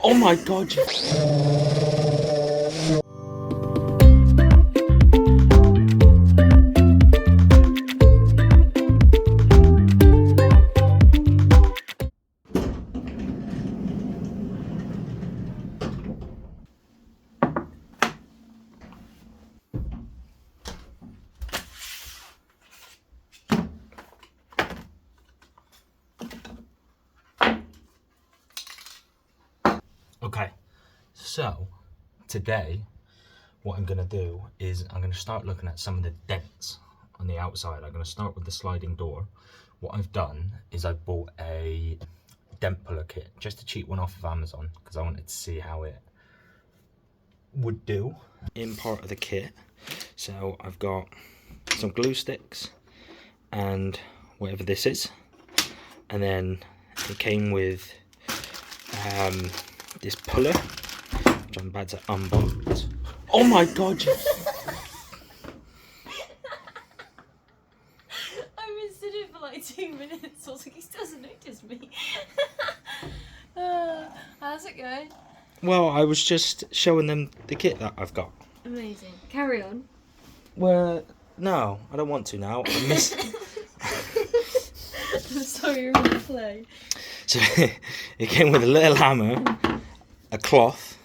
Oh my god. Okay, so today what I'm going to do is I'm going to start looking at some of the dents on the outside. I'm going to start with the sliding door. What I've done is I bought a dent puller kit, just a cheap one off of Amazon, because I wanted to see how it would do in part of the kit. So I've got some glue sticks and whatever this is, and then it came with this puller, which I'm about to unbox. Oh my god! I've been sitting for like 2 minutes. I was like, he doesn't notice me. How's it going? Well, I was just showing them the kit that I've got. Amazing. Carry on. Well, no, I don't want to now. I miss. I'm sorry, you're on the play. So it came with a little hammer, a cloth,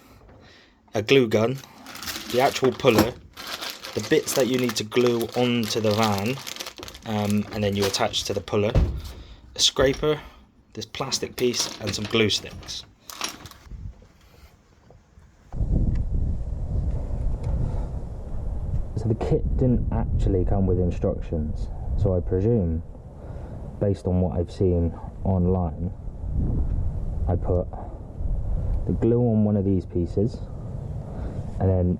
a glue gun, the actual puller, the bits that you need to glue onto the van, and then you attach to the puller, a scraper, this plastic piece, and some glue sticks. So the kit didn't actually come with instructions, so I presume, based on what I've seen online, I put the glue on one of these pieces, and then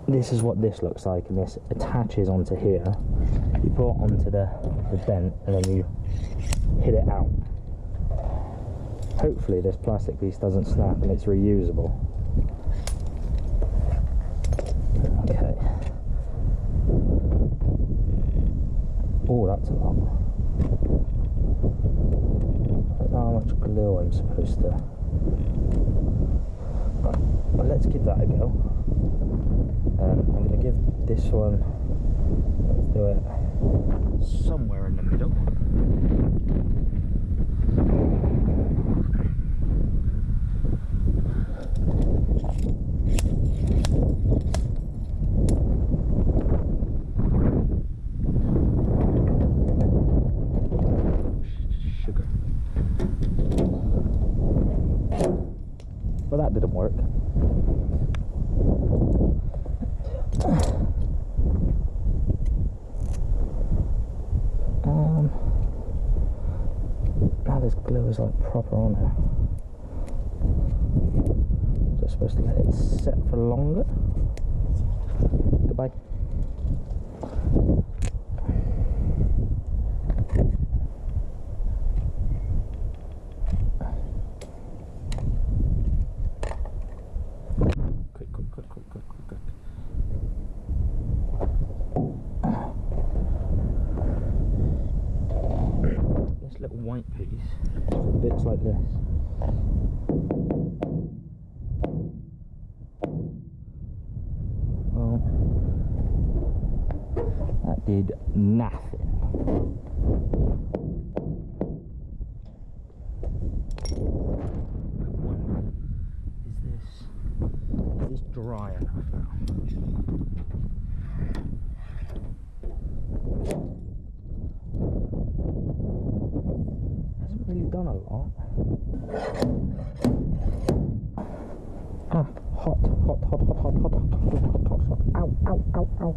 this is what this looks like, and this attaches onto here. You put it onto the dent, and then you hit it out. Hopefully this plastic piece doesn't snap and it's reusable. Okay. Oh, that's a lot. I don't know how much glue I'm supposed to. Right, well, let's give that a go. I'm going to give this one, let's do it somewhere in the middle. Sugar. Well, that didn't work. Now this glue is like proper on here. So I'm supposed to let it set for longer. Goodbye. Quick. This little white piece, bits like this. Well, that did nothing. I wonder, is this dry enough now? Hasn't really done a lot. Ah, hot. Ow.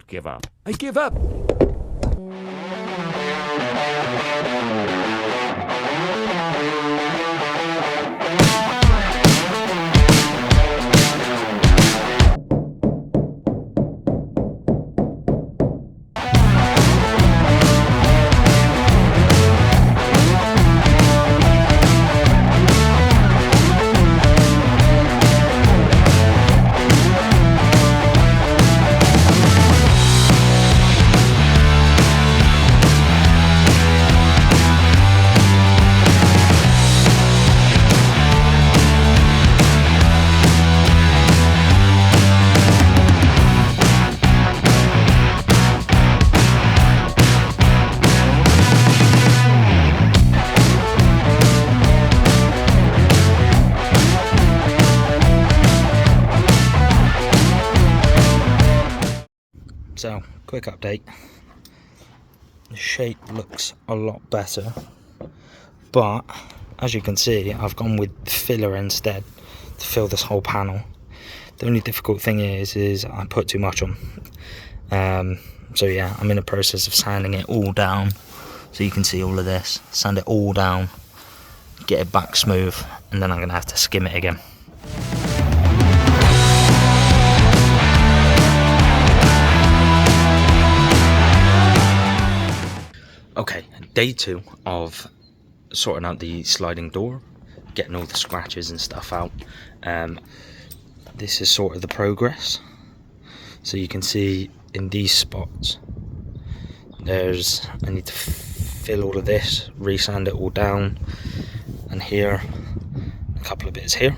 Give up. I give up. So, quick update. The shape looks a lot better, but as you can see, I've gone with filler instead to fill this whole panel. The only difficult thing is I put too much on. So yeah, I'm in the process of sanding it all down, so you can see all of this. Sand it all down, get it back smooth, and then I'm gonna have to skim it again. Okay, day 2 of sorting out the sliding door, getting all the scratches and stuff out. This is sort of the progress. So you can see in these spots, I need to fill all of this, resand it all down, and here, a couple of bits here.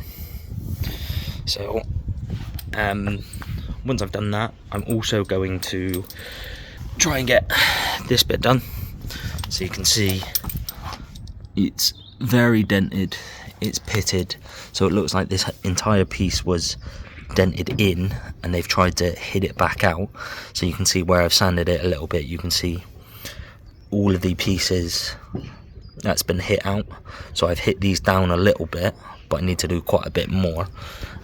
So, once I've done that, I'm also going to try and get this bit done. So you can see it's very dented, it's pitted, so it looks like this entire piece was dented in and they've tried to hit it back out. So you can see where I've sanded it a little bit, you can see all of the pieces that's been hit out. So I've hit these down a little bit, but I need to do quite a bit more.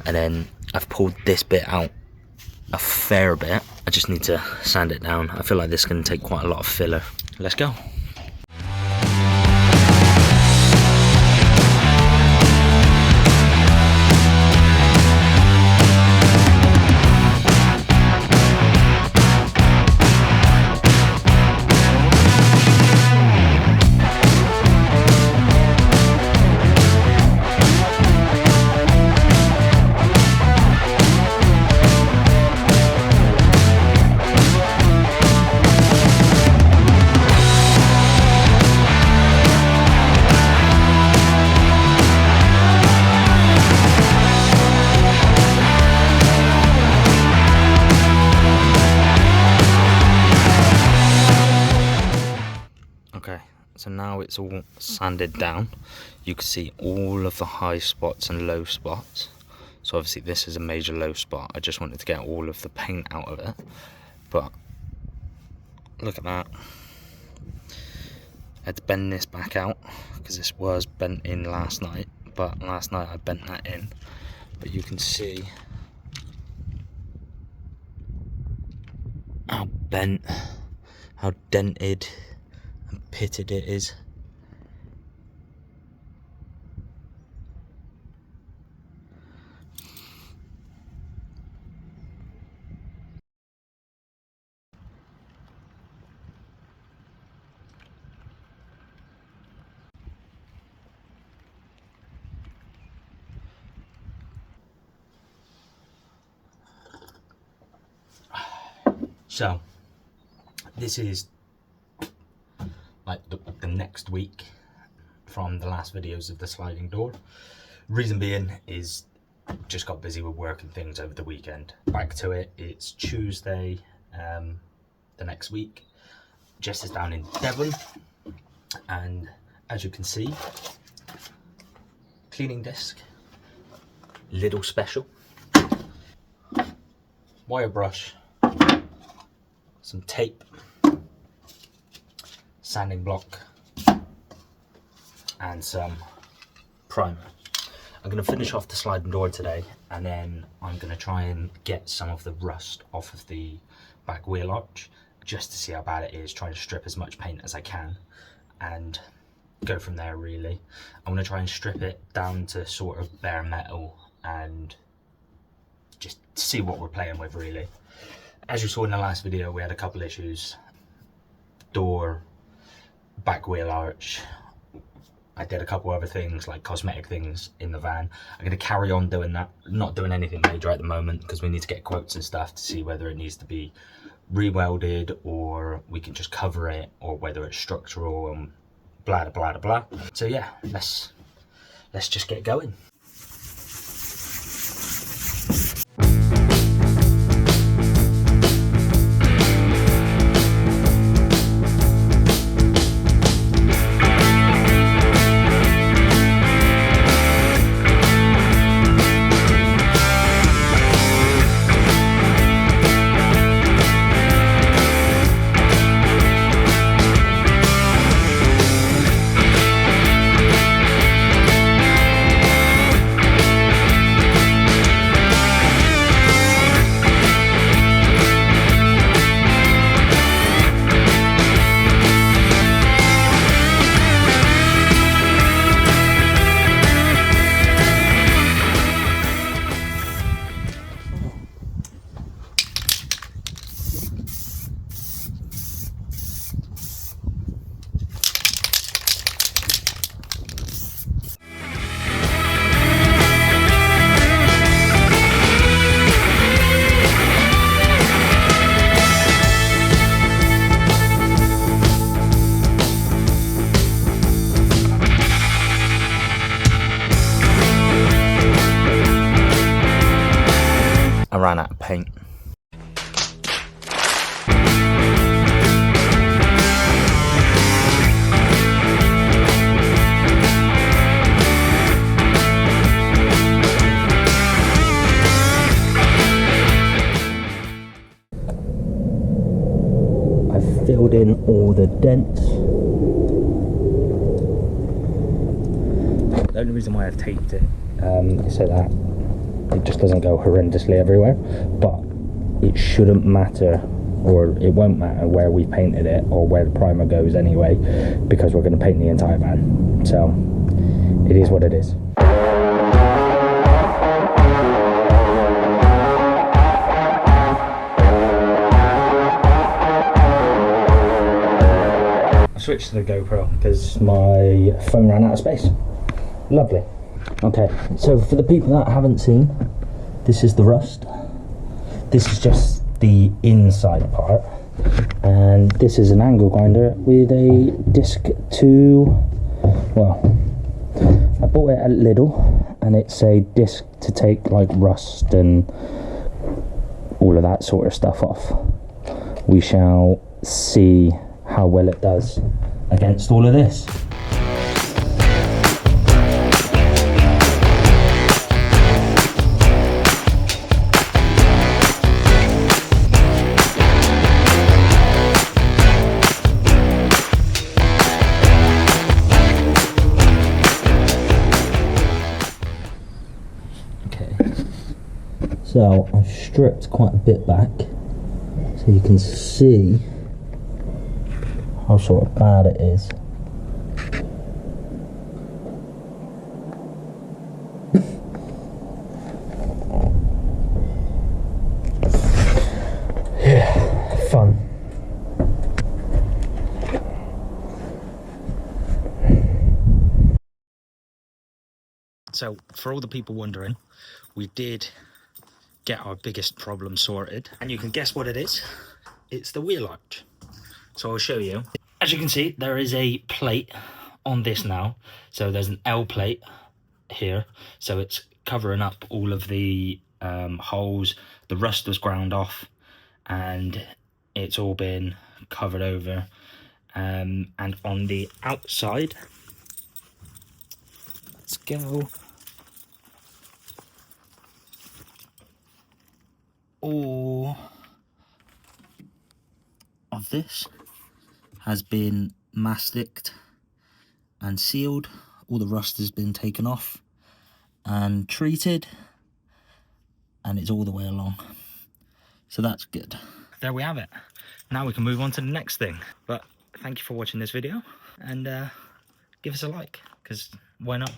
And then I've pulled this bit out a fair bit. I just need to sand it down. I feel like this can take quite a lot of filler. Let's go. Okay, so now it's all sanded down. You can see all of the high spots and low spots. So obviously this is a major low spot. I just wanted to get all of the paint out of it. But look at that. I had to bend this back out because this was bent in last night. But last night I bent that in. But you can see how bent, how dented and pitted it is. So this is like the next week from the last videos of the sliding door. Reason being is just got busy with work and things over the weekend. Back to it, it's Tuesday the next week. Jess is down in Devon, and as you can see, cleaning disc, little special, wire brush, some tape, sanding block, and some primer. I'm going to finish off the sliding door today, and then I'm going to try and get some of the rust off of the back wheel arch just to see how bad it is, trying to strip as much paint as I can and go from there really. I'm going to try and strip it down to sort of bare metal and just see what we're playing with really. As you saw in the last video, we had a couple issues. Door, back wheel arch. I did a couple other things like cosmetic things in the van. I'm going to carry on doing that, not doing anything major at the moment because we need to get quotes and stuff to see whether it needs to be re-welded or we can just cover it, or whether it's structural and blah blah blah blah. So yeah, let's just get going. ran out of paint. I've filled in all the dents. The only reason why I've taped it is so that it just doesn't go horrendously everywhere, but it shouldn't matter, or it won't matter where we painted it or where the primer goes anyway, because we're going to paint the entire van. So it is what it is. I switched to the GoPro because my phone ran out of space. Lovely. Okay, so for the people that haven't seen, this is the rust. This is just the inside part, and this is an angle grinder with a disc to, well, I bought it at Lidl, and it's a disc to take like rust and all of that sort of stuff off. We shall see how well it does against all of this. So I've stripped quite a bit back, so you can see how sort of bad it is. Yeah, fun. So for all the people wondering, we did get our biggest problem sorted, and you can guess what it is. It's the wheel arch. So I'll show you. As you can see, there is a plate on this now. So there's an L plate here, so it's covering up all of the holes. The rust was ground off and it's all been covered over, and on the outside, let's go. All of this has been masticed and sealed. All the rust has been taken off and treated, and it's all the way along. So that's good. There we have it. Now we can move on to the next thing. But thank you for watching this video, and give us a like, because why not?